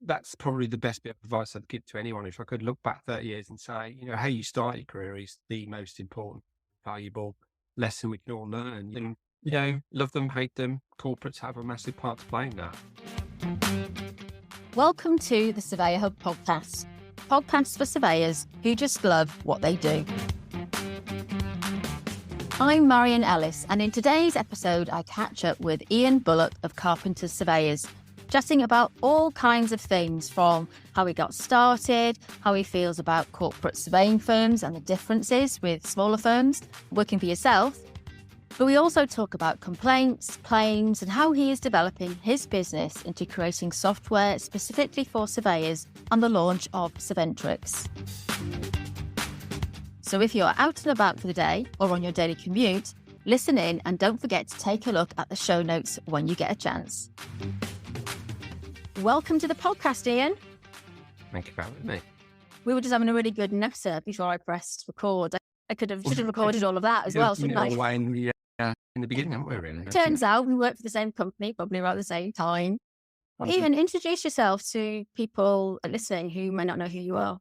that's probably the best bit of advice I'd give to anyone. If I could look back 30 years and say, how you start your career is the most important, valuable lesson we can all learn. And, love them, hate them, corporates have a massive part to play in that. Welcome to the Surveyor Hub podcast for surveyors who just love what they do. I'm Marion Ellis, and in today's episode, I catch up with Ian Bullock of Carpenter Surveyors, chatting about all kinds of things, from how he got started, how he feels about corporate surveying firms and the differences with smaller firms, working for yourself. But we also talk about complaints, claims, and how he is developing his business into creating software specifically for surveyors and the launch of Surventrix. So if you're out and about for the day or on your daily commute, listen in and don't forget to take a look at the show notes when you get a chance. Welcome to the podcast, Ian. Thank you for having me. We were just having a really good nesser before I pressed record. I should have recorded all of that as well, shouldn't I? All the way in the beginning, haven't we, really? Turns out we work for the same company, probably around the same time. Ian, introduce yourself to people listening who may not know who you are.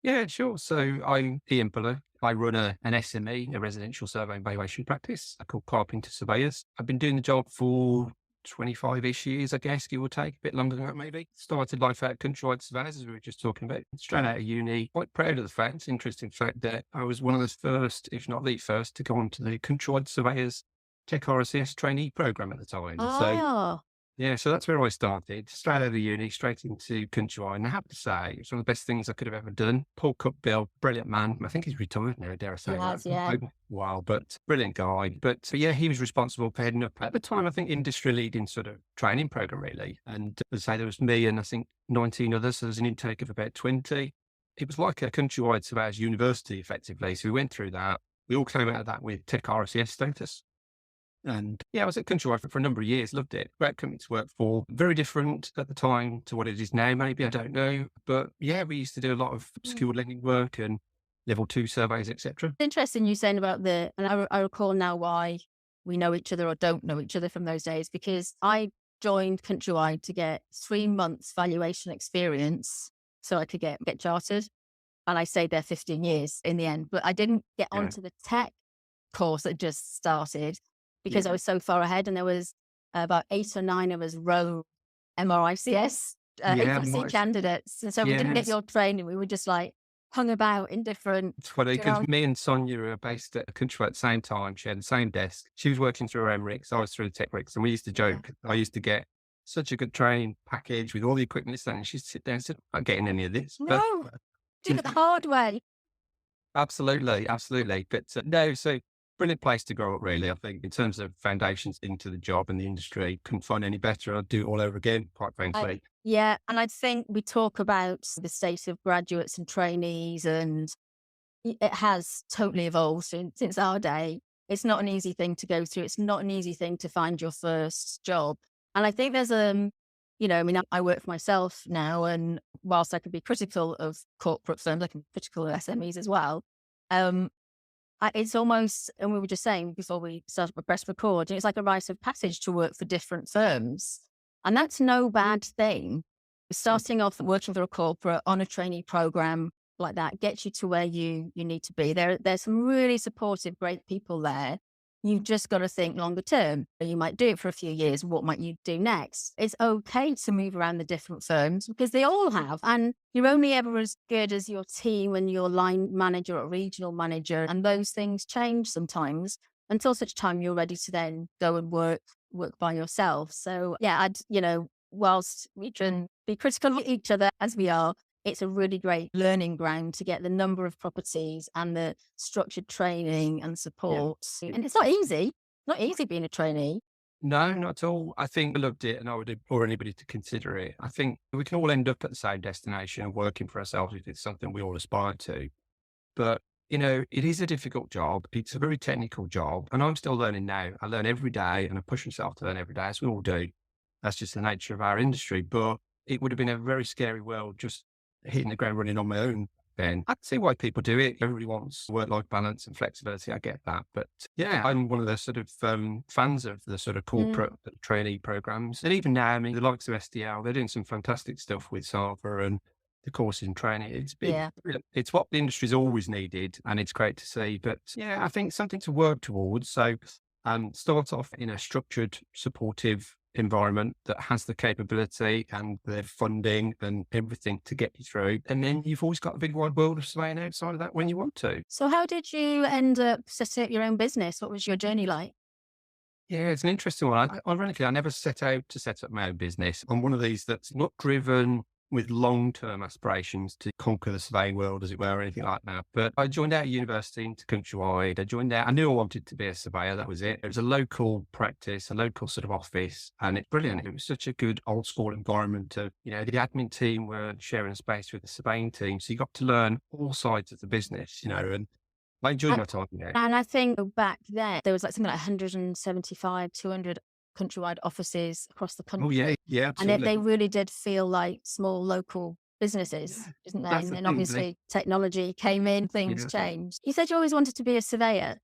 Yeah, sure. So I'm Ian Bullock. I run an SME, a residential survey valuation practice called Carpenter Surveyors. I've been doing the job for 25-ish years, I guess, give or take, a bit longer than that maybe. Started life at Countrywide Surveyors, as we were just talking about, straight out of uni. Quite proud of the fact, it's an interesting fact that I was one of the first, if not the first, to go on to the Countrywide Surveyors TechRICS trainee program at the time. So that's where I started, straight out of uni, straight into Countrywide. And I have to say, it's one of the best things I could have ever done. Paul Bill, brilliant man. I think he's retired now, dare I say that. Yeah. Wow, but brilliant guy. But he was responsible for heading up, at the time, I think, industry leading sort of training program, really. And as I say, there was me and I think 19 others. So there's an intake of about 20. It was like a Countrywide Surveyors University, effectively. So we went through that. We all came out of that with TechRICS status. And I was at Countrywide for a number of years, loved it. Great company to work for. Very different at the time to what it is now, maybe, I don't know. But we used to do a lot of skilled lending work and level 2 surveys, etc. Interesting you saying about and I recall now why we know each other or don't know each other from those days, because I joined Countrywide to get 3 months valuation experience so I could get chartered. And I stayed there 15 years in the end, but I didn't get onto the tech course that just started, because I was so far ahead, and there was about 8 or 9 of us row MRICS HFC candidates. And so we didn't get your training. We were just like hung about in different... It's funny because me and Sonia were based at Countrywide at the same time. She had the same desk. She was working through her MRICS. I was through the TechRICS. And we used to joke. I used to get such a good training package with all the equipment and she'd sit there and say, I'm not getting any of this. No, did it the hard way. Absolutely. But so brilliant place to grow up, really. I think in terms of foundations into the job and the industry, couldn't find any better. I'd do it all over again, quite frankly. And I think we talk about the state of graduates and trainees, and it has totally evolved since our day. It's not an easy thing to go through. It's not an easy thing to find your first job. And I think there's I work for myself now, and whilst I could be critical of corporate firms, I can be critical of SMEs as well. It's almost, and we were just saying before we started to press record, it's like a rite of passage to work for different firms. And that's no bad thing. Starting off working for a corporate on a trainee program like that gets you to where you need to be. There's some really supportive, great people there. You've just got to think longer term. You might do it for a few years. What might you do next? It's okay to move around the different firms because they all have. And you're only ever as good as your team and your line manager or regional manager. And those things change sometimes until such time you're ready to then go and work by yourself. So whilst we can be critical of each other as we are, it's a really great learning ground to get the number of properties and the structured training and support. Yeah. And it's not easy being a trainee. No, not at all. I think I loved it, and I would implore anybody to consider it. I think we can all end up at the same destination and working for ourselves if it's something we all aspire to. But, it is a difficult job. It's a very technical job, and I'm still learning now. I learn every day, and I push myself to learn every day, as we all do. That's just the nature of our industry. But it would have been a very scary world just hitting the ground running on my own then. I can see why people do it. Everybody wants work-life balance and flexibility. I get that. But yeah, I'm one of the sort of fans of the sort of corporate trainee programs. And even now, I mean, the likes of SDL, they're doing some fantastic stuff with Sava and the course in training. It's been, it's what the industry's always needed, and it's great to see. But yeah, I think something to work towards. So start off in a structured, supportive environment that has the capability and the funding and everything to get you through. And then you've always got a big wide world of surveying outside of that when you want to. So how did you end up setting up your own business? What was your journey like? Yeah, it's an interesting one. Ironically, I never set out to set up my own business. I'm one of these that's not driven with long-term aspirations to conquer the surveying world, as it were, or anything like that. But I joined out of university into Countrywide. I knew I wanted to be a surveyor. That was it. It was a local practice, a local sort of office, and it's brilliant. It was such a good old school environment of, the admin team were sharing space with the surveying team. So you got to learn all sides of the business, and I enjoyed my time there. And I think back then, there was like something like 175, 200 countrywide offices across the country. Oh, yeah, absolutely. And they really did feel like small local businesses, didn't they? And then obviously technology came in, things changed. You said you always wanted to be a surveyor.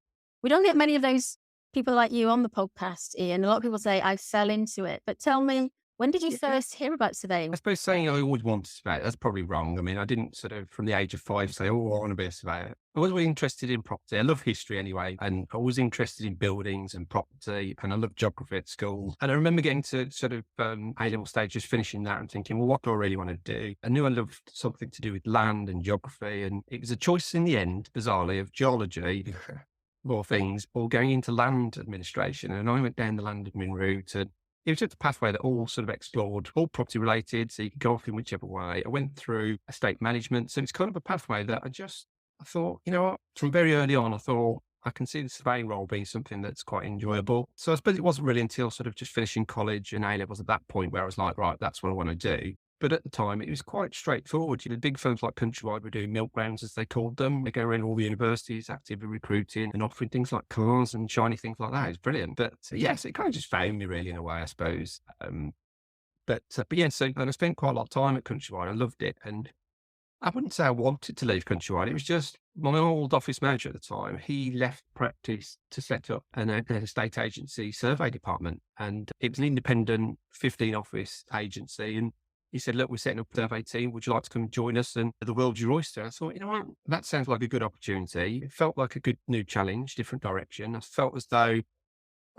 We don't get many of those people like you on the podcast, Ian. A lot of people say, I fell into it. But tell me, when did you first hear about surveying? I suppose saying I always wanted to survey, that's probably wrong. I mean, I didn't sort of from the age of 5 say, oh, I want to be a surveyor. I was really interested in property. I love history anyway, and I was interested in buildings and property, and I love geography at school. And I remember getting to sort of A-level stage, just finishing that and thinking, well, what do I really want to do? I knew I loved something to do with land and geography, and it was a choice in the end, bizarrely, of geology, more things, or going into land administration. And I went down the land admin route, and it was just a pathway that all sort of explored, all property related, so you could go off in whichever way. I went through estate management, so it's kind of a pathway that I thought, what, from very early on, I thought I can see the surveying role being something that's quite enjoyable. So I suppose it wasn't really until sort of just finishing college and A-levels at that point where I was like, right, that's what I want to do. But at the time, it was quite straightforward. Big firms like Countrywide were doing milk rounds, as they called them. They go around all the universities, actively recruiting and offering things like cars and shiny things like that. It's brilliant. But yes, it kind of just found me really in a way, I suppose. But yeah, so and I spent quite a lot of time at Countrywide. I loved it. And I wouldn't say I wanted to leave Countrywide. It was just my old office manager at the time. He left practice to set up an estate agency survey department. And it was an independent 15 office agency. And he said, look, we're setting up a survey team. Would you like to come join us? And the world's your oyster. I thought, what? That sounds like a good opportunity. It felt like a good new challenge, different direction. I felt as though I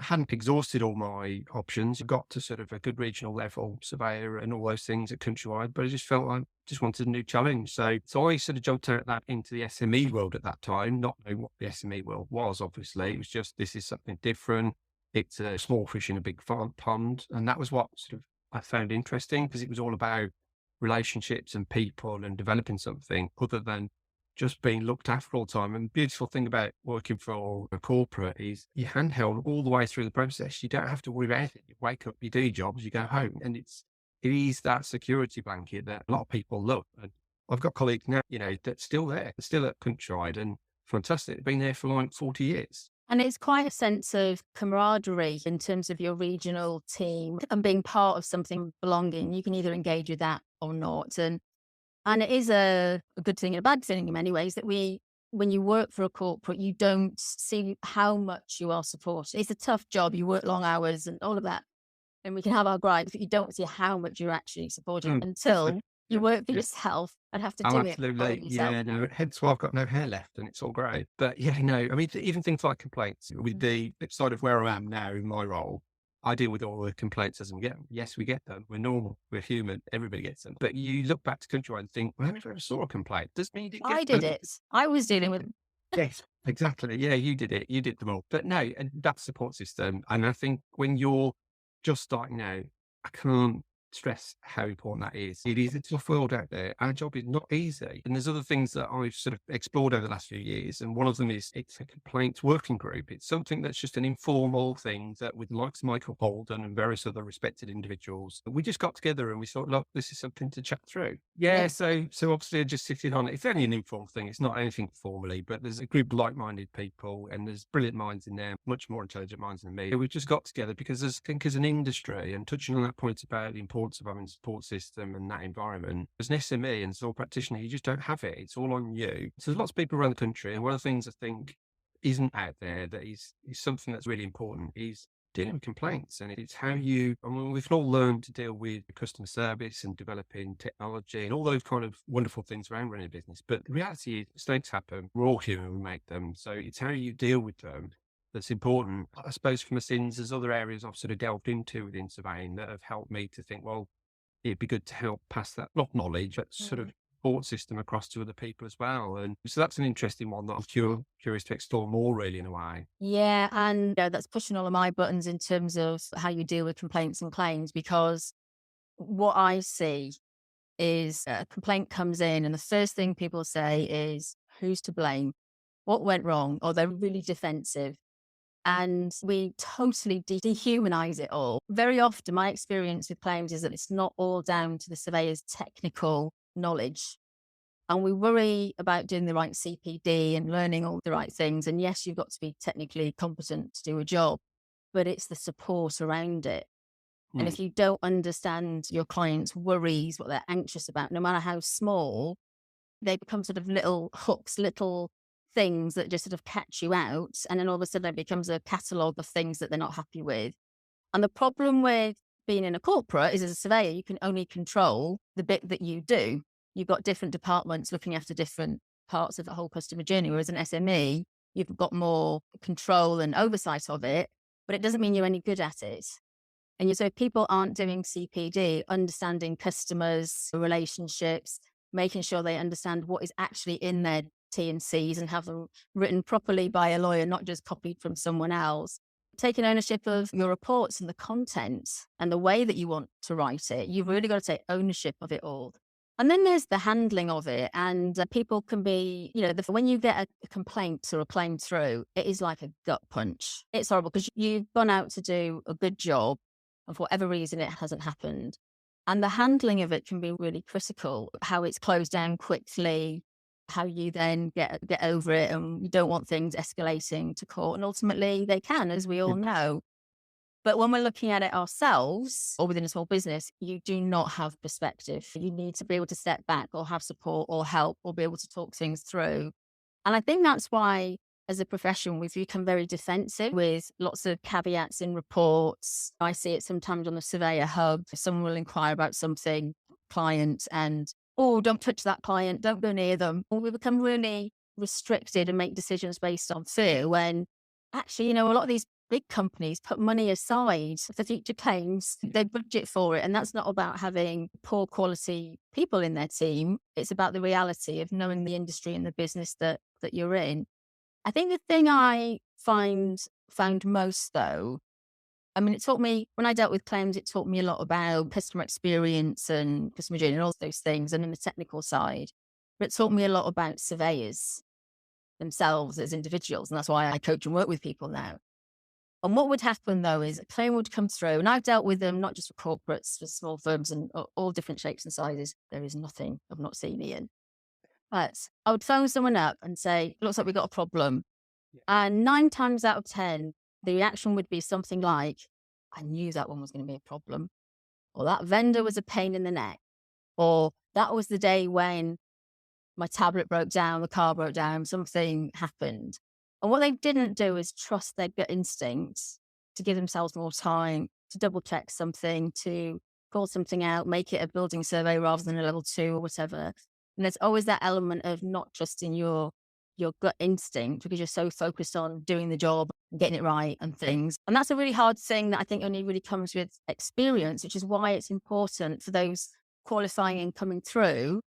hadn't exhausted all my options. I got to sort of a good regional level surveyor and all those things at Countrywide, but I just felt like I just wanted a new challenge. So I sort of jumped out that into the SME world at that time, not knowing what the SME world was, obviously. It was just, this is something different. It's a small fish in a big pond. And that was what sort of I found interesting, because it was all about relationships and people and developing something other than just being looked after all the time. And the beautiful thing about working for a corporate is you're handheld all the way through the process. You don't have to worry about it. You wake up, you do your jobs, you go home. And it is that security blanket that a lot of people love. And I've got colleagues now, that's still there, they're still at Countrywide, and fantastic. They've been there for like 40 years. And it's quite a sense of camaraderie in terms of your regional team and being part of something, belonging. You can either engage with that or not. And it is a good thing and a bad thing in many ways that when you work for a corporate, you don't see how much you are supported. It's a tough job. You work long hours and all of that. And we can have our gripes, but you don't see how much you're actually supported until you work for yourself and have to do it for yourself. Yeah, no, hence why I've got no hair left and it's all great. But yeah, no, I mean, even things like complaints, with the flip side of where I am now in my role, I deal with all the complaints as we get them. Yes, we get them. We're normal. We're human. Everybody gets them. But you look back to Countrywide and think, well, I never saw a complaint. Doesn't mean you didn't get I did it. I was dealing with them. Yes, exactly. Yeah, you did it. You did them all. But no, and that support system. And I think when you're just starting out, I can't stress how important that is. It is a tough world out there. Our job is not easy. And there's other things that I've sort of explored over the last few years. And one of them is it's a complaints working group. It's something that's just an informal thing that with the likes of Michael Holden and various other respected individuals, we just got together and we thought, look, this is something to chat through. Yeah. So obviously I just sitting on it. It's only an informal thing. It's not anything formally, but there's a group of like-minded people and there's brilliant minds in there, much more intelligent minds than me. We just got together because I think as an industry, and touching on that point about the importance importance of having a support system and that environment. As an SME and sole practitioner, you just don't have it. It's all on you. So there's lots of people around the country. And one of the things I think isn't out there that is something that's really important is dealing with complaints. And it's how you, I mean, we've all learned to deal with customer service and developing technology and all those kind of wonderful things around running a business. But the reality is mistakes happen. We're all human, we make them. So it's how you deal with them that's important. I suppose from a sins, there's other areas I've sort of delved into within surveying that have helped me to think, well, it'd be good to help pass that, not knowledge, but sort of support system across to other people as well. And so that's an interesting one that I'm curious to explore more, really, in a way. Yeah, and that's pushing all of my buttons in terms of how you deal with complaints and claims, because what I see is a complaint comes in and the first thing people say is, who's to blame? What went wrong? Or they're really defensive. And we totally dehumanize it all. Very often, my experience with claims is that it's not all down to the surveyor's technical knowledge. And we worry about doing the right CPD and learning all the right things. And yes, you've got to be technically competent to do a job, but it's the support around it. And if you don't understand your client's worries, what they're anxious about, no matter how small, they become sort of little hooks, little things that just sort of catch you out. And then all of a sudden it becomes a catalogue of things that they're not happy with. And the problem with being in a corporate is, as a surveyor, you can only control the bit that you do. You've got different departments looking after different parts of the whole customer journey. Whereas an SME, you've got more control and oversight of it, but it doesn't mean you're any good at it. And so if people aren't doing CPD, understanding customers, relationships, making sure they understand what is actually in their T&Cs and have them written properly by a lawyer, not just copied from someone else. Taking ownership of your reports and the content and the way that you want to write it. You've really got to take ownership of it all. And then there's the handling of it. And people can be, when you get a complaint or a claim through, it is like a gut punch. It's horrible because you've gone out to do a good job and for whatever reason it hasn't happened. And the handling of it can be really critical, how it's closed down quickly, how you then get over it, and you don't want things escalating to court. And ultimately they can, as we all know. But when we're looking at it ourselves or within a small business, you do not have perspective. You need to be able to step back or have support or help or be able to talk things through. And I think that's why, as a profession, we've become very defensive with lots of caveats in reports. I see it sometimes on the Surveyor Hub. Someone will inquire about something, client, and, oh, don't touch that client, don't go near them. Or we become really restricted and make decisions based on fear when actually, a lot of these big companies put money aside for future claims. They budget for it. And that's not about having poor quality people in their team. It's about the reality of knowing the industry and the business that you're in. I think the thing I found most, though, it taught me, when I dealt with claims, it taught me a lot about customer experience and customer journey and all those things, and in the technical side. But it taught me a lot about surveyors themselves as individuals. And that's why I coach and work with people now. And what would happen, though, is a claim would come through, and I've dealt with them not just for corporates, for small firms and all different shapes and sizes. There is nothing I've not seen, Ian. But I would phone someone up and say, looks like we've got a problem. Yeah. And 9 times out of 10, the reaction would be something like, I knew that one was going to be a problem. Or that vendor was a pain in the neck. Or that was the day when my tablet broke down, the car broke down, something happened. And what they didn't do is trust their gut instincts to give themselves more time, to double check something, to call something out, make it a building survey rather than a level 2 or whatever. And there's always that element of not trusting your gut instinct because you're so focused on doing the job and getting it right and things. And that's a really hard thing that I think only really comes with experience, which is why it's important for those qualifying and coming through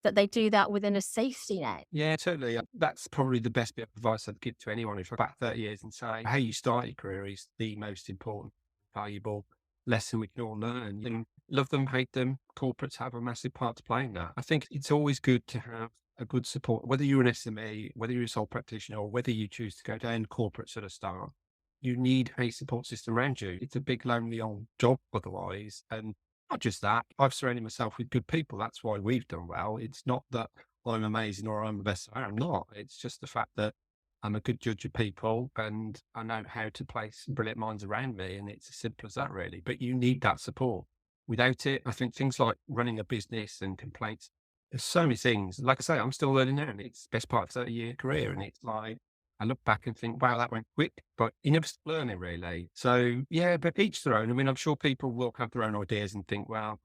that they do that within a safety net. Yeah, totally. That's probably the best bit of advice I'd give to anyone who's back 30 years and say, how you start your career is the most important, valuable lesson we can all learn. You can love them, hate them. Corporates have a massive part to play in that. I think it's always good to have a good support, whether you're an SME, whether you're a sole practitioner, or whether you choose to go down corporate sort of style. You need a support system around you. It's a big, lonely old job otherwise. And not just that, I've surrounded myself with good people. That's why we've done well. It's not that I'm amazing or I'm the best. I'm not. It's just the fact that I'm a good judge of people and I know how to place brilliant minds around me. And it's as simple as that, really. But you need that support. Without it, I think things like running a business and complaints, there's so many things. Like I say, I'm still learning now, and it's the best part of a 30-year career. And it's like, I look back and think, wow, that went quick, but you never stop learning really. So yeah, but each their own. I mean, I'm sure people will have their own ideas and think, well,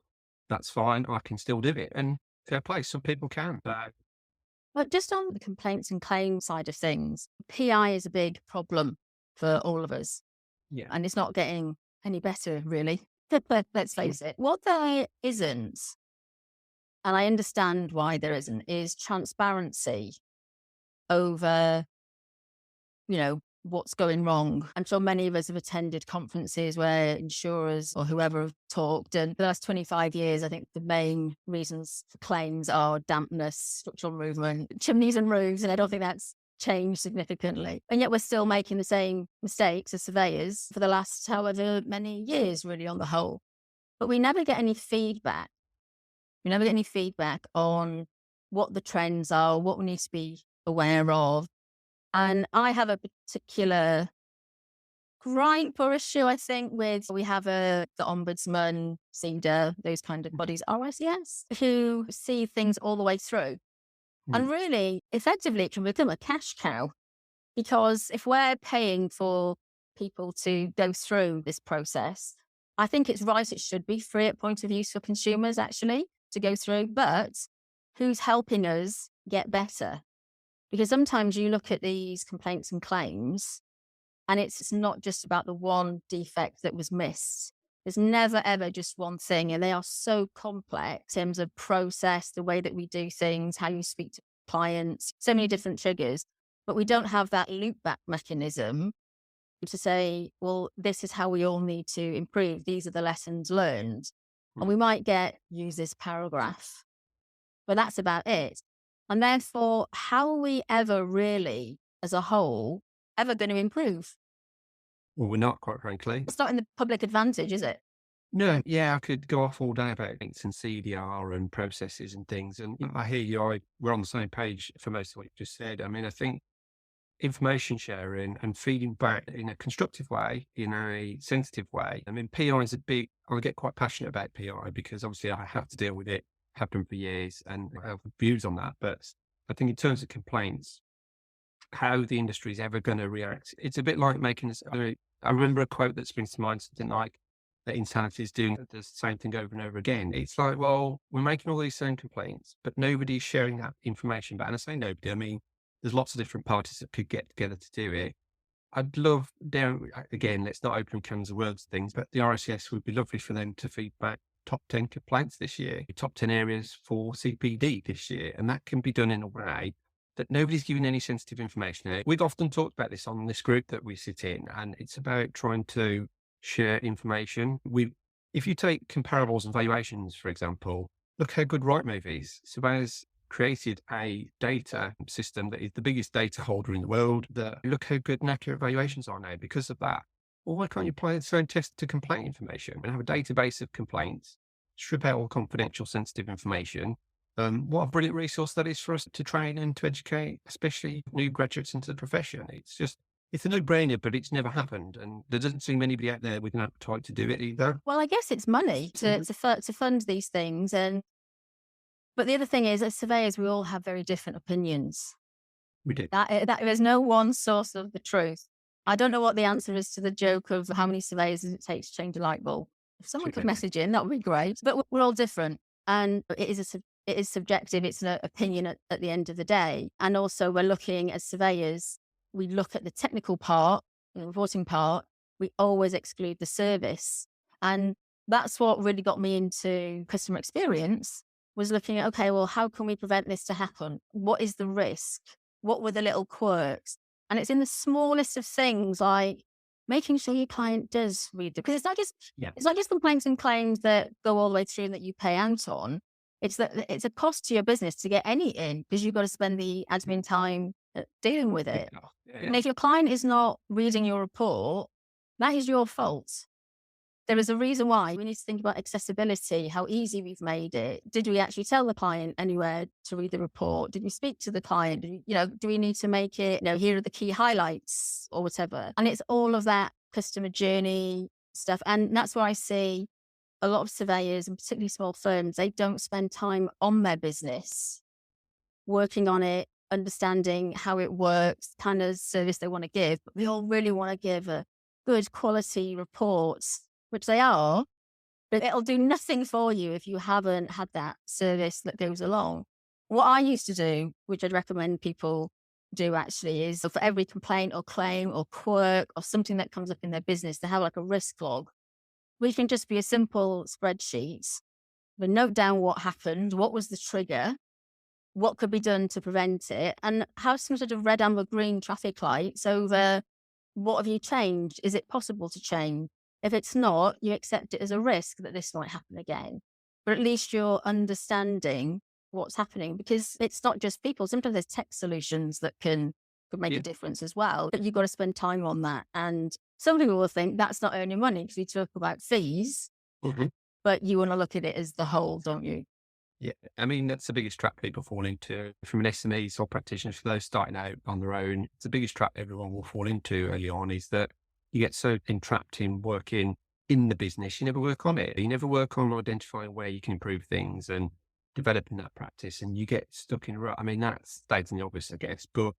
that's fine. I can still do it. And fair play. Some people can, but But just on the complaints and claims side of things, PI is a big problem for all of us, yeah. and it's not getting any better, really. Let's face it. What there isn't, and I understand why there isn't, is transparency over, what's going wrong. I'm sure many of us have attended conferences where insurers or whoever have talked. And for the last 25 years, I think the main reasons for claims are dampness, structural movement, chimneys and roofs. And I don't think that's changed significantly. And yet we're still making the same mistakes as surveyors for the last however many years, really, on the whole. But we never get any feedback. We never get any feedback on what the trends are, what we need to be aware of. And I have a particular gripe or issue, I think, with we have the ombudsman, CEDA, those kind of bodies, RICS, who see things all the way through. And really, effectively, it can become a cash cow, because if we're paying for people to go through this process, I think it's right, it should be free at point of use for consumers, actually, to go through. But who's helping us get better? Because sometimes you look at these complaints and claims, and it's not just about the one defect that was missed. There's never, ever just one thing. And they are so complex in terms of process, the way that we do things, how you speak to clients, so many different triggers. But we don't have that loop back mechanism to say, well, this is how we all need to improve. These are the lessons learned. And we might use this paragraph, but that's about it. And therefore, how are we ever really, as a whole, ever going to improve? Well, we're not, quite frankly. It's not in the public advantage, is it? No, yeah, I could go off all day about links and CDR and processes and things. And I hear you, we're on the same page for most of what you just said. I mean, I think information sharing and feeding back in a constructive way, in a sensitive way. I mean, PI is I get quite passionate about PI because obviously I have to deal with it, have done for years, and I have views on that. But I think in terms of complaints, how the industry is ever going to react, it's a bit like I remember a quote that springs to mind, something like, that insanity is doing the same thing over and over again. It's like, well, we're making all these same complaints, but nobody's sharing that information back. And I say nobody, I mean, there's lots of different parties that could get together to do it. I'd love, again, let's not open cans of worms things, but the RICS would be lovely for them to feed back top 10 complaints this year, top 10 areas for CPD this year. And that can be done in a way that nobody's giving any sensitive information in it. We've often talked about this on this group that we sit in, and it's about trying to share information. If you take comparables and valuations, for example, look how good Rightmove is. Surveyors created a data system that is the biggest data holder in the world. Look how good and accurate valuations are now because of that. Well, why can't you apply the same test to complaint information and have a database of complaints, strip out all confidential, sensitive information? What a brilliant resource that is for us to train and to educate, especially new graduates into the profession. It's a no-brainer, but it's never happened. And there doesn't seem anybody out there with an appetite to do it either. Well, I guess it's money to fund these things. But the other thing is, as surveyors, we all have very different opinions. We do. That there's no one source of the truth. I don't know what the answer is to the joke of how many surveyors does it take to change a light bulb. If someone could message in, that would be great. But we're all different. And it is subjective. It's an opinion at the end of the day. And also we're looking as surveyors, we look at the technical part, the reporting part, we always exclude the service. And that's what really got me into customer experience, was looking at, okay, well, how can we prevent this to happen? What is the risk? What were the little quirks? And it's in the smallest of things, like making sure your client does read because it's not just complaints and claims that go all the way through and that you pay out on. It's that it's a cost to your business to get any in because you've got to spend the admin time dealing with it. And if your client is not reading your report, that is your fault. There is a reason why. We need to think about accessibility, how easy we've made it. Did we actually tell the client anywhere to read the report? Did we speak to the client? Do we need to make it, here are the key highlights or whatever? And it's all of that customer journey stuff. And that's where I see a lot of surveyors, and particularly small firms, they don't spend time on their business, working on it, understanding how it works, kind of service they want to give. But they all really want to give a good quality report, which they are, but it'll do nothing for you if you haven't had that service that goes along. What I used to do, which I'd recommend people do actually, is for every complaint or claim or quirk or something that comes up in their business, to have like a risk log, which can just be a simple spreadsheet. But note down what happened, what was the trigger, what could be done to prevent it, and have some sort of red, amber, green traffic lights over what have you changed? Is it possible to change? If it's not, you accept it as a risk that this might happen again. But at least you're understanding what's happening, because it's not just people. Sometimes there's tech solutions that could make a difference as well. But you've got to spend time on that. And some people will think that's not earning money because we talk about fees, but you want to look at it as the whole, don't you? Yeah, I mean, that's the biggest trap people fall into from an SME sole practitioner, for those starting out on their own. It's the biggest trap everyone will fall into early on, is that you get so entrapped in working in the business, you never work on it. You never work on identifying where you can improve things and developing that practice, and you get stuck in a rut. I mean, that's states in the obvious, I guess, but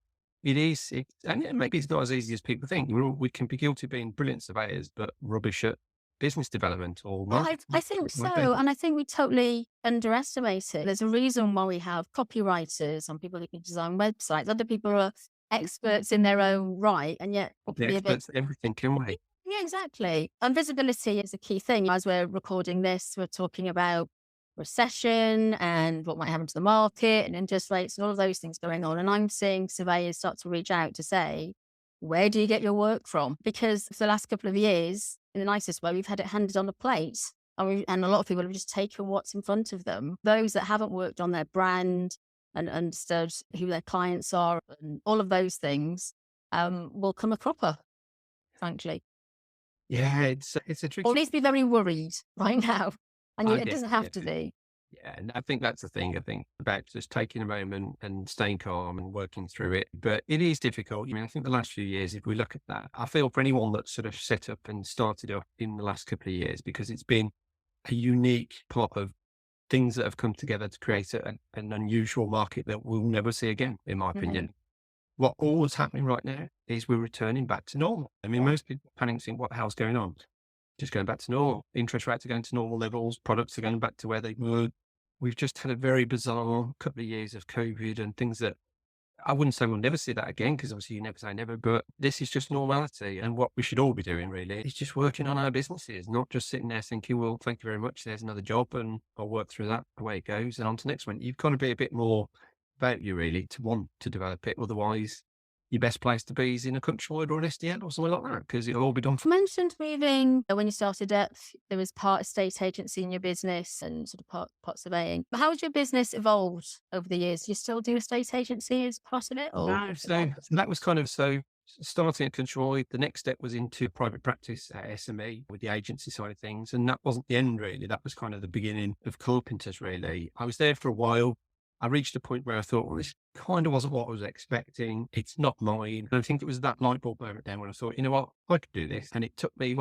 and maybe it's not as easy as people think. We can be guilty of being brilliant surveyors, but rubbish at business development or marketing. I think so. And I think we totally underestimate it. There's a reason why we have copywriters and people who can design websites. Other people are experts in their own right, and yet The experts at everything, can we? Yeah, exactly. And visibility is a key thing. As we're recording this, we're talking about recession and what might happen to the market and interest rates and all of those things going on. And I'm seeing surveyors start to reach out to say, where do you get your work from? Because for the last couple of years, in the nicest way, we've had it handed on a plate. And a lot of people have just taken what's in front of them. Those that haven't worked on their brand and understood who their clients are and all of those things will come a cropper, frankly. Yeah, it's a tricky. Or at least be very worried right now. And it doesn't have to be. Yeah, and I think that's the thing. I think about just taking a moment and staying calm and working through it. But it is difficult. I mean, I think the last few years, if we look at that, I feel for anyone that's sort of set up and started up in the last couple of years, because it's been a unique part of things that have come together to create an unusual market that we'll never see again, in my opinion. What all is happening right now is we're returning back to normal. I mean, most people are panicking, what the hell's going on? Just going back to normal. Interest rates are going to normal levels. Products are going back to where they were. We've just had a very bizarre couple of years of COVID and things that I wouldn't say we'll never see that again, because obviously you never say never, but this is just normality. And what we should all be doing really is just working on our businesses, not just sitting there thinking, well, thank you very much, there's another job and I'll work through that, away it goes, and on to the next one. You've got to be a bit more about you really to want to develop it. Otherwise, your best place to be is in a Countrywide or an SDN or something like that, because it'll all be done for. You mentioned moving when you started up, there was part estate agency in your business and sort of part surveying. But how has your business evolved over the years? Do you still do estate agency as part of it? Or? No, so that was kind of starting at Countrywide. The next step was into private practice at SME with the agency side of things. And that wasn't the end really. That was kind of the beginning of Carpenters really. I was there for a while. I reached a point where I thought, well, this kind of wasn't what I was expecting. It's not mine. And I think it was that light bulb moment then when I thought, you know what, I could do this. And it took me,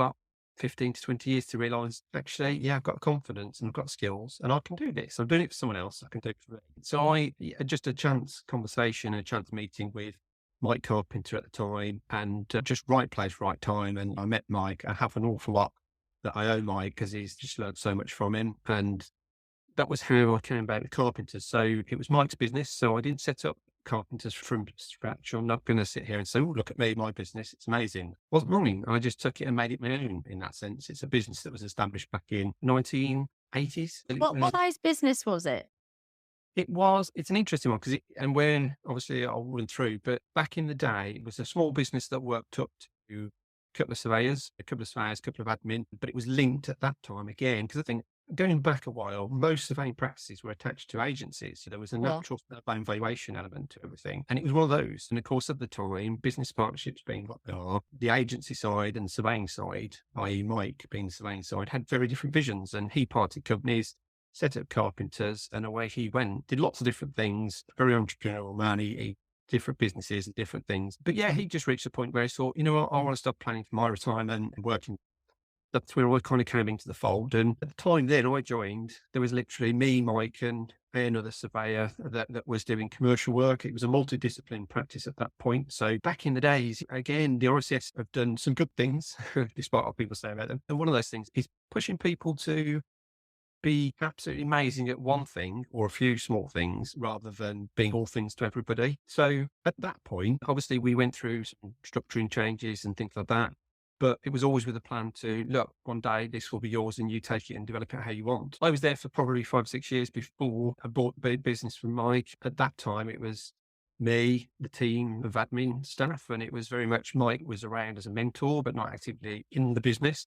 15 to 20 years to realize, actually, yeah, I've got confidence and I've got skills and I can do this. I'm doing it for someone else. I can do it for me. So just a chance conversation, a chance meeting with Mike Carpenter at the time, and just right place, right time. And I met Mike. I have an awful lot that I owe Mike because he's just learned so much from him. And that was how I came about with Carpenters. So it was Mike's business. So I didn't set up Carpenters from scratch. I'm not going to sit here and say, oh, look at me, my business, it's amazing. Wasn't wrong. I just took it and made it my own in that sense. It's a business that was established back in 1980s. What size business was it? It's an interesting one because when obviously I'll run through, but back in the day, it was a small business that worked up to a couple of surveyors, a couple of admin, but it was linked at that time again, because I think going back a while, most surveying practices were attached to agencies. So there was a natural valuation element to everything. And it was one of those. And of course, at the time, business partnerships being what they are, the agency side and surveying side, i.e. Mike being the surveying side, had very different visions. And he parted companies, set up Carpenters, and away he went. Did lots of different things, very entrepreneurial man. He different businesses and different things. But yeah, he just reached a point where he thought, you know what, I want to stop planning for my retirement and working that's where I kind of came into the fold. And at the time then I joined, there was literally me, Mike, and another surveyor that was doing commercial work. It was a multidiscipline practice at that point. So back in the days, again, the RCS have done some good things, despite what people say about them. And one of those things is pushing people to be absolutely amazing at one thing or a few small things rather than being all things to everybody. So at that point, obviously we went through some structuring changes and things like that. But it was always with a plan to, look, one day this will be yours and you take it and develop it how you want. I was there for probably 5 or 6 years before I bought the business from Mike. At that time, it was me, the team of admin staff, and it was very much Mike was around as a mentor, but not actively in the business.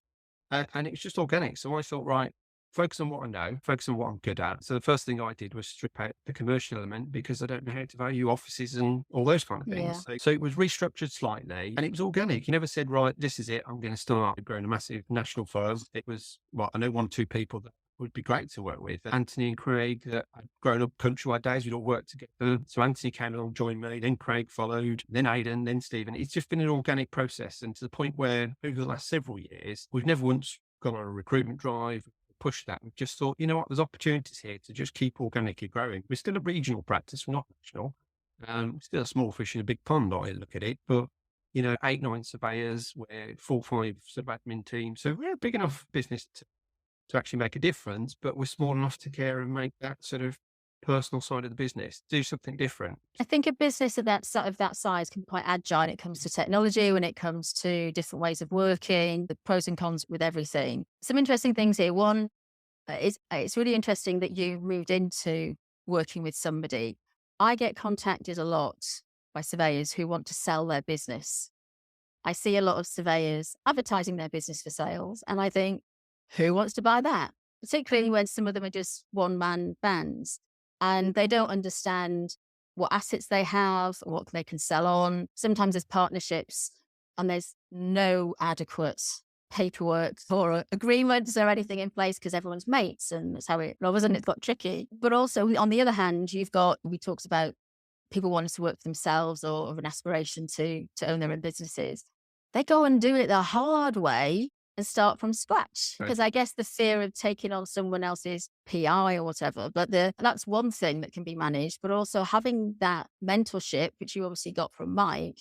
And it was just organic. So I thought, right, focus on what I know, focus on what I'm good at. So the first thing I did was strip out the commercial element because I don't know how to value offices and all those kind of Yeah. things. So it was restructured slightly and it was organic. You never said, right, this is it. I'm going to start growing a massive national firm. It was, well, I know 1 or 2 people that would be great to work with. Anthony and Craig, that I'd grown up Countrywide days, we'd all worked together. So Anthony came along, joined me, then Craig followed, then Aidan, then Stephen. It's just been an organic process. And to the point where over the last several years, we've never once gone on a recruitment drive, push that. We've just thought, you know what, there's opportunities here to just keep organically growing. We're still a regional practice, we're not national. Still a small fish in a big pond, I look at it. But, 8, 9 surveyors, we're 4, 5 sort of admin teams. So we're a big enough business to actually make a difference, but we're small enough to care and make that sort of personal side of the business, do something different. I think a business of that size can be quite agile when it comes to technology, when it comes to different ways of working, the pros and cons with everything. Some interesting things here. One, it's really interesting that you moved into working with somebody. I get contacted a lot by surveyors who want to sell their business. I see a lot of surveyors advertising their business for sales, and I think, who wants to buy that? Particularly when some of them are just one-man bands and they don't understand what assets they have, what they can sell on. Sometimes there's partnerships and there's no adequate paperwork or agreements or anything in place because everyone's mates, and that's how it rolls, and it's got tricky. But also, on the other hand, we talked about people wanting to work for themselves or have an aspiration to own their own businesses. They go and do it the hard way and start from scratch. Right. Because I guess the fear of taking on someone else's PI or whatever, but that's one thing that can be managed. But also having that mentorship, which you obviously got from Mike,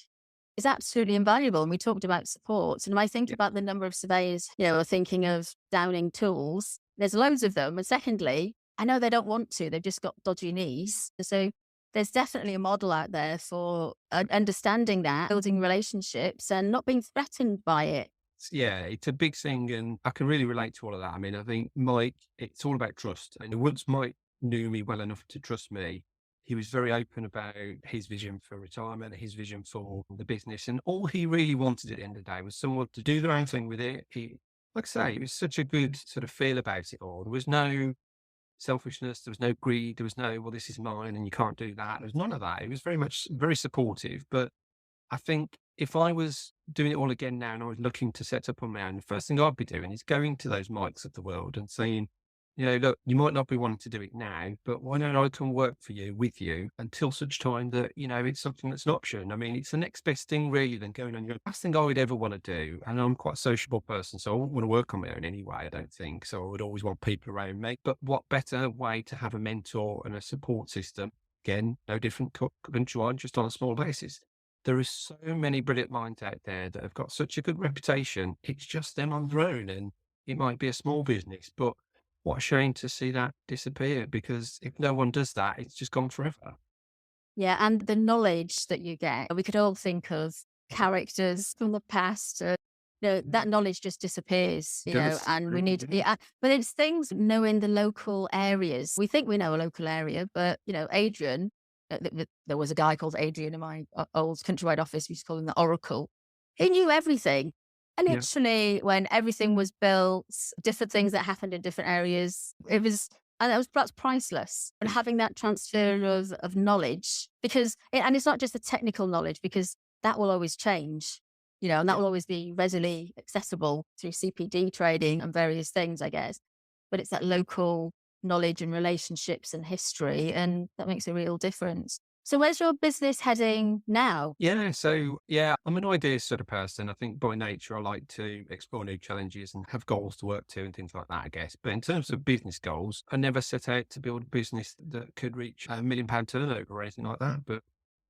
is absolutely invaluable. And we talked about supports. And when I think about the number of surveyors, are thinking of downing tools, there's loads of them. And secondly, I know they don't want to, they've just got dodgy knees. So there's definitely a model out there for understanding that, building relationships and not being threatened by it. Yeah, it's a big thing, and I can really relate to all of that. I mean, I think Mike, it's all about trust. And once Mike knew me well enough to trust me, he was very open about his vision for retirement, his vision for the business. And all he really wanted at the end of the day was someone to do their own thing with it. Like I say, it was such a good sort of feel about it all. There was no selfishness, there was no greed, there was no, well, this is mine and you can't do that. There was none of that. It was very much very supportive. But I think if I was doing it all again now and I was looking to set up on my own, the first thing I'd be doing is going to those Mikes of the world and saying, look, you might not be wanting to do it now, but why don't I come work for you, with you, until such time that, it's something that's an option. I mean, it's the next best thing really than going on your own. Last thing I would ever want to do, and I'm quite a sociable person, so I wouldn't want to work on my own anyway, I don't think. So I would always want people around me. But what better way to have a mentor and a support system? Again, no different Countrywide, just on a small basis. There are so many brilliant minds out there that have got such a good reputation. It's just them on their own, and it might be a small business, but what a shame to see that disappear, because if no one does that, it's just gone forever. Yeah, and the knowledge that you get, we could all think of characters from the past. That knowledge just disappears, and we need to, but it's things knowing the local areas. We think we know a local area, but, Adrian, there was a guy called Adrian in my old Countrywide office. We used to call him the Oracle. He knew everything. And literally, when everything was built, different things that happened in different areas, that's priceless. And having that transfer of knowledge, and it's not just the technical knowledge, because that will always change, and that will always be readily accessible through CPD training and various things, I guess. But it's that local knowledge and relationships and history, and that makes a real difference. So where's your business heading now? Yeah, so yeah, I'm an ideas sort of person. I think by nature I like to explore new challenges and have goals to work to and things like that, I guess. But in terms of business goals, I never set out to build a business that could reach £1 million turnover or anything like that. But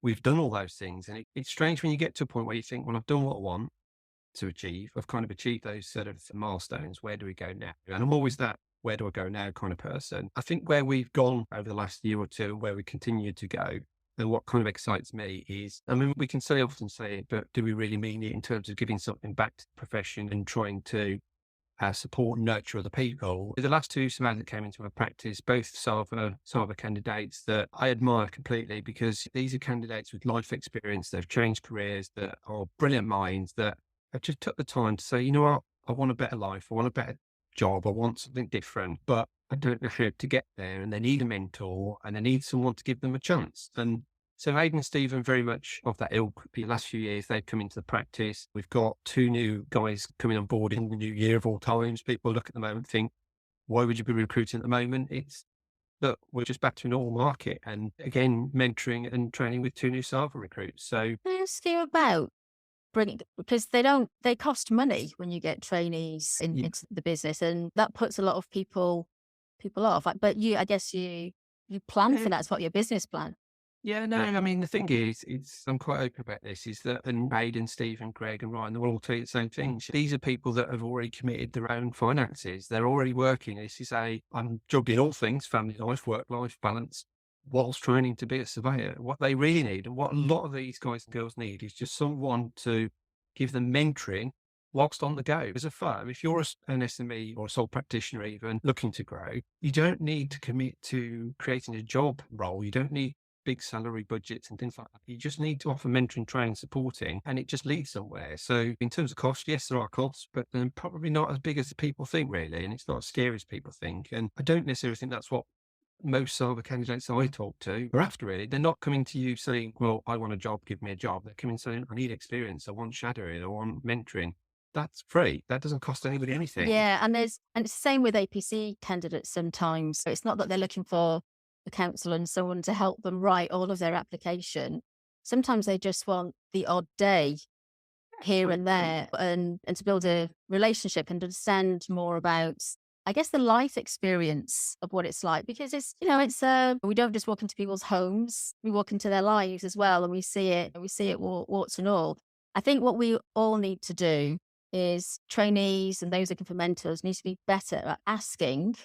we've done all those things. And it's strange when you get to a point where you think, well, I've done what I want to achieve. I've kind of achieved those sort of milestones. Where do we go now? And I'm always that where do I go now kind of person. I think where we've gone over the last year or two, where we continue to go, and what kind of excites me is, I mean, we can so often say it, but do we really mean it in terms of giving something back to the profession and trying to support and nurture other people? The last two surveyors that came into my practice, both Salva candidates that I admire completely, because these are candidates with life experience. They've changed careers, that are brilliant minds, that have just took the time to say, you know what, I want a better life. I want a better job. I want something different, but I don't know how to get there. And they need a mentor and they need someone to give them a chance. And so Aidan and Stephen very much of that ilk. The last few years, they've come into the practice. We've got two new guys coming on board in the new year of all times. People look at the moment and think, why would you be recruiting at the moment? It's that we're just back to a normal market. And again, mentoring and training with two new Salva recruits. So Can I ask you about bringing, because they cost money when you get trainees into the business, and that puts a lot of people off. But I guess you plan for that as part of your business plan. yeah, no, I mean, the thing is, I'm quite open about this, is that, and Aidan, Stephen, Greg and Ryan, they'll all tell you the same thing. These are people that have already committed their own finances. They're already working. This is I'm juggling all things, family life, work-life balance, whilst training to be a surveyor. What they really need, and what a lot of these guys and girls need, is just someone to give them mentoring whilst on the go. As a firm, if you're an SME or a sole practitioner even looking to grow, you don't need to commit to creating a job role. You don't need big salary budgets and things like that. You just need to offer mentoring, training, supporting, and it just leads somewhere. So in terms of cost, yes, there are costs, but they're probably not as big as people think, really. And it's not as scary as people think. And I don't necessarily think that's what most Salva candidates I talk to are after, really. They're not coming to you saying, well, I want a job, give me a job. They're coming saying, I need experience, I want shadowing, I want mentoring. That's free. That doesn't cost anybody anything. Yeah, and it's the same with APC candidates sometimes. So it's not that they're looking for a counsellor and someone to help them write all of their application. Sometimes they just want the odd day here and there, and to build a relationship and understand more about, I guess, the life experience of what it's like. Because it's we don't just walk into people's homes, we walk into their lives as well, and we see it warts and all. I think what we all need to do is, trainees and those looking for mentors need to be better at asking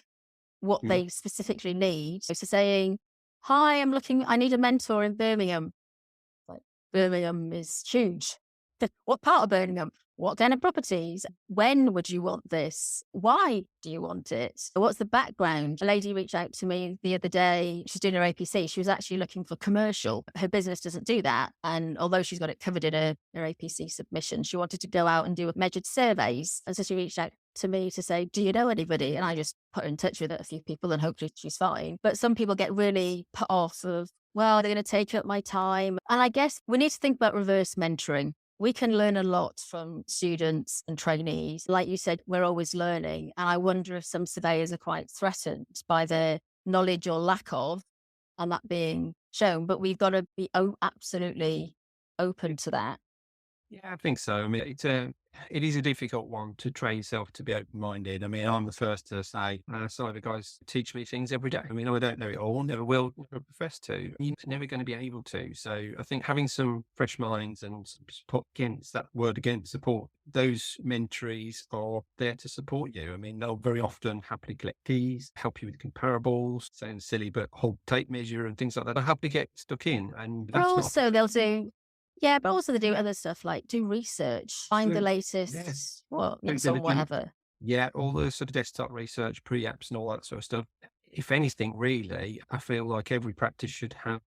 what they specifically need. So saying, hi, I need a mentor in Birmingham. Like, Birmingham is huge. What part of Birmingham? What kind of properties? When would you want this? Why do you want it? What's the background? A lady reached out to me the other day. She's doing her APC. She was actually looking for commercial. Her business doesn't do that. And although she's got it covered in her APC submission, she wanted to go out and do measured surveys. And so she reached out to me to say, do you know anybody? And I just put her in touch with a few people and hopefully she's fine. But some people get really put off of, well, they're going to take up my time. And I guess we need to think about reverse mentoring. We can learn a lot from students and trainees. Like you said, we're always learning. And I wonder if some surveyors are quite threatened by their knowledge or lack of, and that being shown. But we've got to be absolutely open to that. Yeah, I think so. I mean, it is a difficult one to train yourself to be open-minded. I mean, I'm the first to say, cyber guys teach me things every day. I mean, I don't know it all, never will, never profess to. You're never going to be able to. So I think having some fresh minds and some support, support, those mentorees are there to support you. I mean, they'll very often happily collect keys, help you with comparables, sounds silly, but hold tape measure and things like that. They'll happily get stuck in. And But also they'll do, yeah, but also they do other stuff like do research, find the latest, whatever. Yeah, all the sort of desktop research, pre-apps and all that sort of stuff. If anything, really, I feel like every practice should have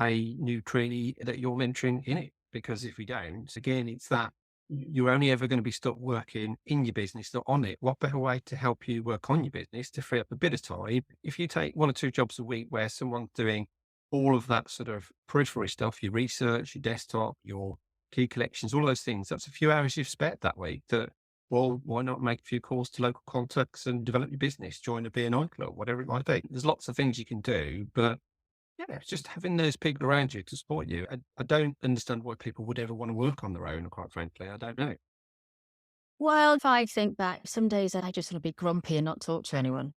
a new trainee that you're mentoring in it. Because if we don't, again, it's that you're only ever going to be stuck working in your business, not on it. What better way to help you work on your business to free up a bit of time? If you take 1 or 2 jobs a week where someone's doing all of that sort of periphery stuff, your research, your desktop, your key collections, all those things, that's a few hours you've spent that week that, well, why not make a few calls to local contacts and develop your business, join a BNI club, whatever it might be. There's lots of things you can do, but Yeah, it's just having those people around you to support you. I don't understand why people would ever want to work on their own, quite frankly. I don't know. Well, if I think back, some days I just want to be grumpy and not talk to anyone.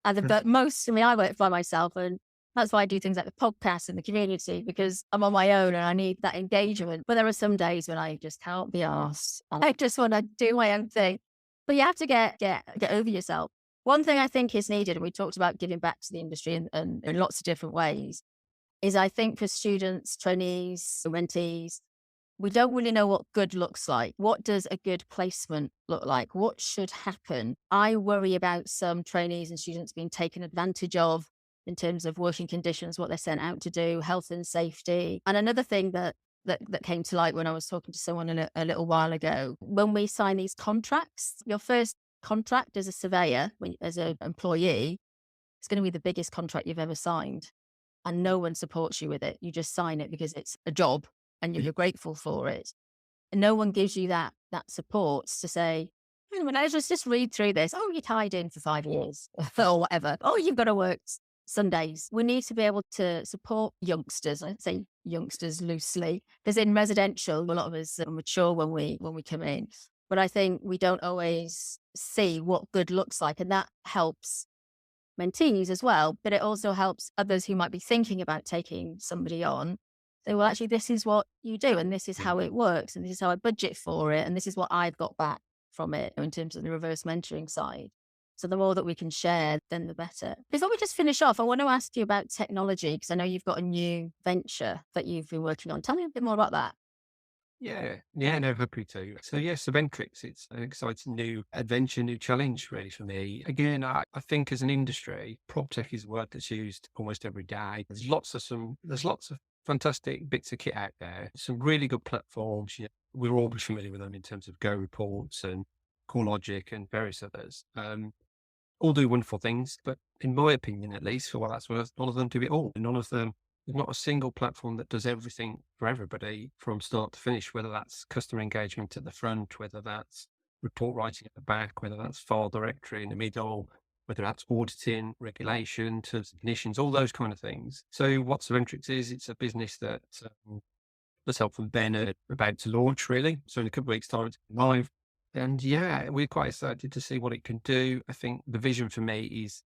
But most, I mean, I work by myself, and that's why I do things like the podcast and the community, because I'm on my own and I need that engagement. But there are some days when I just can't be arsed and I just want to do my own thing. But you have to get over yourself. One thing I think is needed, and we talked about giving back to the industry and in lots of different ways, is I think for students, trainees, mentees, we don't really know what good looks like. What does a good placement look like? What should happen? I worry about some trainees and students being taken advantage of in terms of working conditions, what they're sent out to do, health and safety. And another thing that came to light when I was talking to someone a little while ago, when we sign these contracts, your first contract as a surveyor, as an employee, it's going to be the biggest contract you've ever signed. And no one supports you with it. You just sign it because it's a job and you're grateful for it. And no one gives you that support to say, "Hang on a minute, let's just read through this. Oh, you're tied in for 5 years or whatever. Oh, you've got to work Sundays." We need to be able to support youngsters. I say youngsters loosely, because in residential, a lot of us are mature when we come in. But I think we don't always see what good looks like. And that helps mentees as well, but it also helps others who might be thinking about taking somebody on. Say, well, actually, this is what you do, and this is how it works, and this is how I budget for it, and this is what I've got back from it in terms of the reverse mentoring side. So the more that we can share, then the better. Before we just finish off, I want to ask you about technology, because I know you've got a new venture that you've been working on. Tell me a bit more about that. Yeah, no, happy to. So, yeah, Surventrix, it's an exciting new adventure, new challenge, really, for me. Again, I think as an industry, Proptech is a word that's used almost every day. There's lots of fantastic bits of kit out there, some really good platforms. We're all familiar with them in terms of Go Reports and CoreLogic and various others. All do wonderful things, but in my opinion, at least, for what that's worth, none of them do it all. None of them, there's not a single platform that does everything for everybody from start to finish, whether that's customer engagement at the front, whether that's report writing at the back, whether that's file directory in the middle, whether that's auditing, regulation, terms and conditions, all those kind of things. So what Surventrix is, it's a business that myself and Ben are about to launch, really. So in a couple of weeks' time, it's live. And yeah, we're quite excited to see what it can do. I think the vision for me is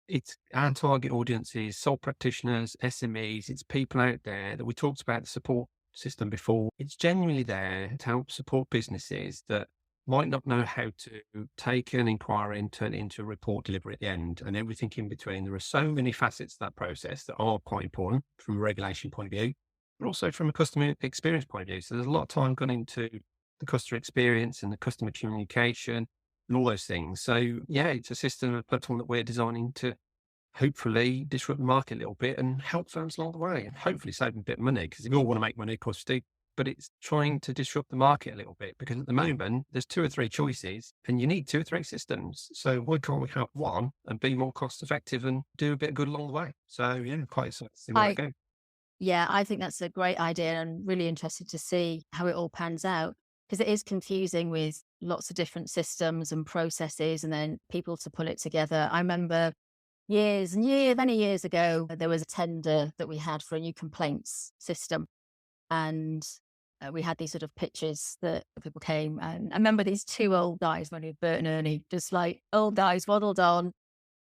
it's our target audience is sole practitioners, SMEs, it's people out there that we talked about the support system before. It's genuinely there to help support businesses that might not know how to take an inquiry and turn it into a report delivery at the end and everything in between. There are so many facets to that process that are quite important from a regulation point of view, but also from a customer experience point of view. So there's a lot of time gone into the customer experience and the customer communication and all those things. So yeah, it's a system, a platform that we're designing to hopefully disrupt the market a little bit and help firms along the way and hopefully save them a bit of money, because if you all want to make money, of course, do. But it's trying to disrupt the market a little bit, because at the moment there's 2 or 3 choices and you need 2 or 3 systems. So why can't we have one and be more cost effective and do a bit of good along the way? So yeah, quite excited to see where it I goes. Yeah, I think that's a great idea, and really interested to see how it all pans out, because it is confusing with lots of different systems and processes and then people to pull it together. I remember years and years, many years ago, there was a tender that we had for a new complaints system. And we had these sort of pitches that people came. And I remember these two old guys, one who Bert and Ernie, just like old guys waddled on,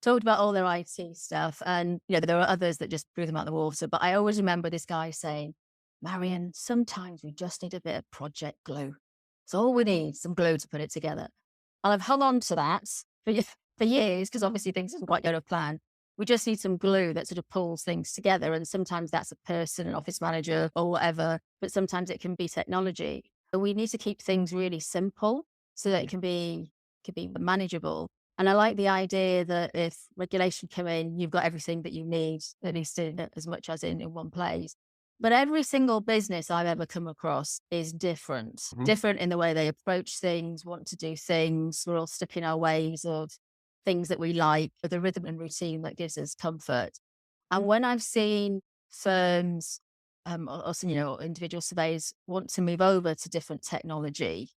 talked about all their IT stuff. And, there were others that just blew them out the water. But I always remember this guy saying, "Marion, sometimes we just need a bit of project glue. It's all we need, some glue to put it together." And I've hung on to that for years, because obviously things haven't quite go to plan. We just need some glue that sort of pulls things together. And sometimes that's a person, an office manager or whatever, but sometimes it can be technology. But we need to keep things really simple so that it can be manageable. And I like the idea that if regulation come in, you've got everything that you need, at least as much as in one place. But every single business I've ever come across is different, Mhm. different in the way they approach things, want to do things. We're all stuck in our ways of things that we like, but the rhythm and routine that gives us comfort. And when I've seen firms, or individual surveyors want to move over to different technology,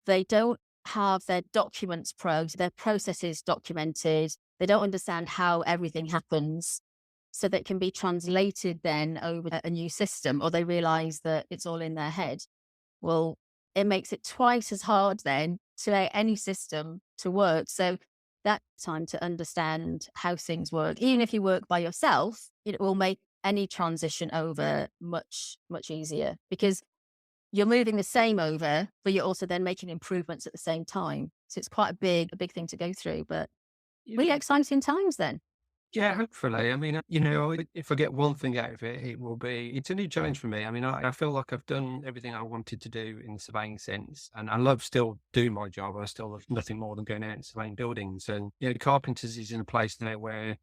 they don't have their their processes documented. They don't understand how everything happens. so that it can be translated then over a new system, or they realize that it's all in their head. Well, it makes it twice as hard then to get any system to work. So that time to understand how things work, even if you work by yourself, it will make any transition over much, much easier, because you're moving the same over, but you're also then making improvements at the same time. So it's quite a big thing to go through, but really exciting times then. Yeah, hopefully. I mean, if I get one thing out of it, it will be, it's a new challenge for me. I mean, I feel like I've done everything I wanted to do in the surveying sense, and I love still doing my job. I still love nothing more than going out and surveying buildings. And, Carpenters is in a place now where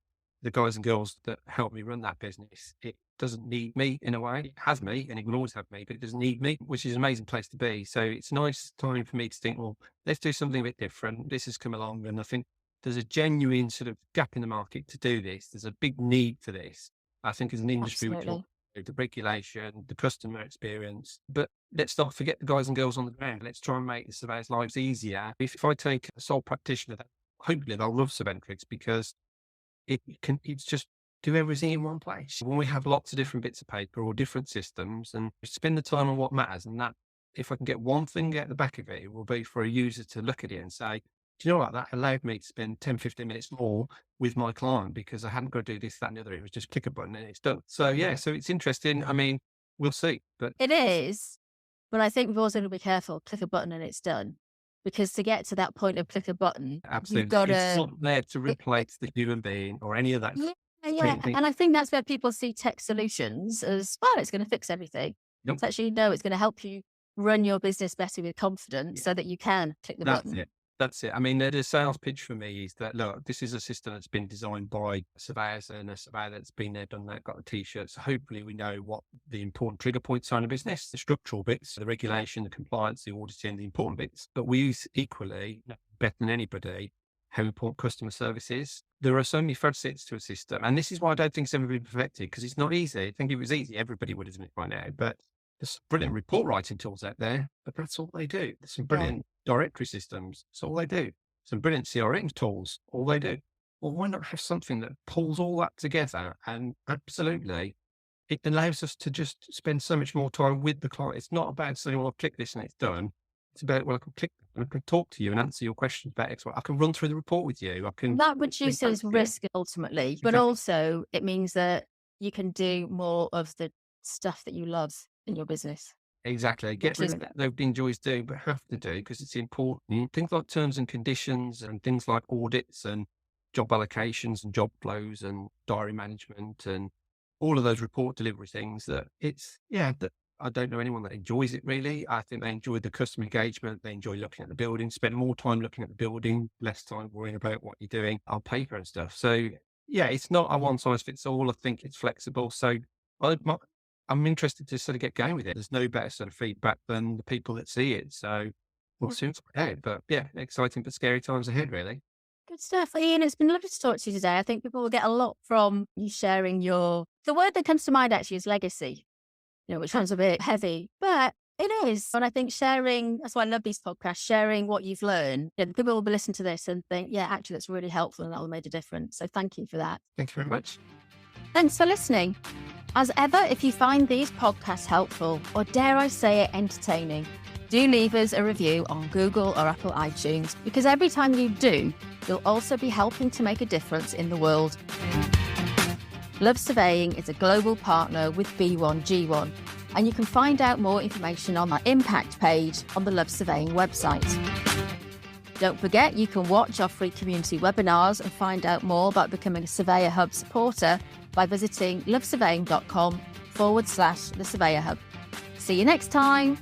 the guys and girls that help me run that business, it doesn't need me in a way. It has me and it will always have me, but it doesn't need me, which is an amazing place to be. So it's a nice time for me to think, well, let's do something a bit different. This has come along, and I think there's a genuine sort of gap in the market to do this. There's a big need for this. I think as an industry, which will the regulation, the customer experience, but let's not forget the guys and girls on the ground. Let's try and make the surveyors' lives easier. If I take a sole practitioner, hopefully they'll love Surventrix, because it's just do everything in one place. When we have lots of different bits of paper or different systems, and spend the time on what matters, and that if I can get one thing at the back of it, it will be for a user to look at it and say, do you know what? That allowed me to spend 10, 15 minutes more with my client, because I hadn't got to do this, that, and the other. It was just click a button and it's done. So yeah, so it's interesting. I mean, we'll see. But it is. But I think we've also got to be careful. Click a button and it's done. Because to get to that point of click a button, absolutely, you've got to, it's not there to replace the human being or any of that. Yeah. And I think that's where people see tech solutions as, well, it's going to fix everything. Nope. It's actually, no, it's going to help you run your business better with confidence so that you can click the button. That's it. I mean, the sales pitch for me is that, look, this is a system that's been designed by surveyors, and a surveyor that's been there, done that, got a t-shirt. So hopefully we know what the important trigger points are in a business, the structural bits, the regulation, the compliance, the auditing, the important bits. But we use equally, better than anybody, how important customer service is. There are so many facets to a system. And this is why I don't think it's ever been perfected, because it's not easy. I think if it was easy, everybody would have done it by now. But there's some brilliant report writing tools out there, but that's all they do. There's some brilliant directory systems. That's all they do. Some brilliant CRM tools. All they do. Well, why not have something that pulls all that together? And absolutely, it allows us to just spend so much more time with the client. It's not about saying, well, I'll click this and it's done. It's about, well, I can click, I can talk to you and answer your questions about X. I can run through the report with you. That reduces risk ultimately, but also it means that you can do more of the stuff that you love in your business. Exactly. Get rid of that nobody enjoys doing, but have to do because it's important. Things like terms and conditions and things like audits and job allocations and job flows and diary management and all of those report delivery things that that I don't know anyone that enjoys it really. I think they enjoy the customer engagement. They enjoy looking at the building, spend more time looking at the building, less time worrying about what you're doing on paper and stuff. So yeah, it's not a one size fits all. I think it's flexible. So I'm interested to sort of get going with it. There's no better sort of feedback than the people that see it. So we'll soon find out. But yeah, exciting but scary times ahead, really. Good stuff. Ian, it's been lovely to talk to you today. I think people will get a lot from you sharing the word that comes to mind actually is legacy, which sounds a bit heavy, but it is. And I think sharing, that's why I love these podcasts, sharing what you've learned. People will listen to this and think, yeah, actually that's really helpful and that will have made a difference. So thank you for that. Thank you very much. Thanks for listening. As ever, if you find these podcasts helpful, or dare I say it, entertaining, do leave us a review on Google or Apple iTunes, because every time you do, you'll also be helping to make a difference in the world. Love Surveying is a global partner with B1G1, and you can find out more information on our impact page on the Love Surveying website. Don't forget, you can watch our free community webinars and find out more about becoming a Surveyor Hub supporter by visiting lovesurveying.com/the Surveyor Hub. See you next time.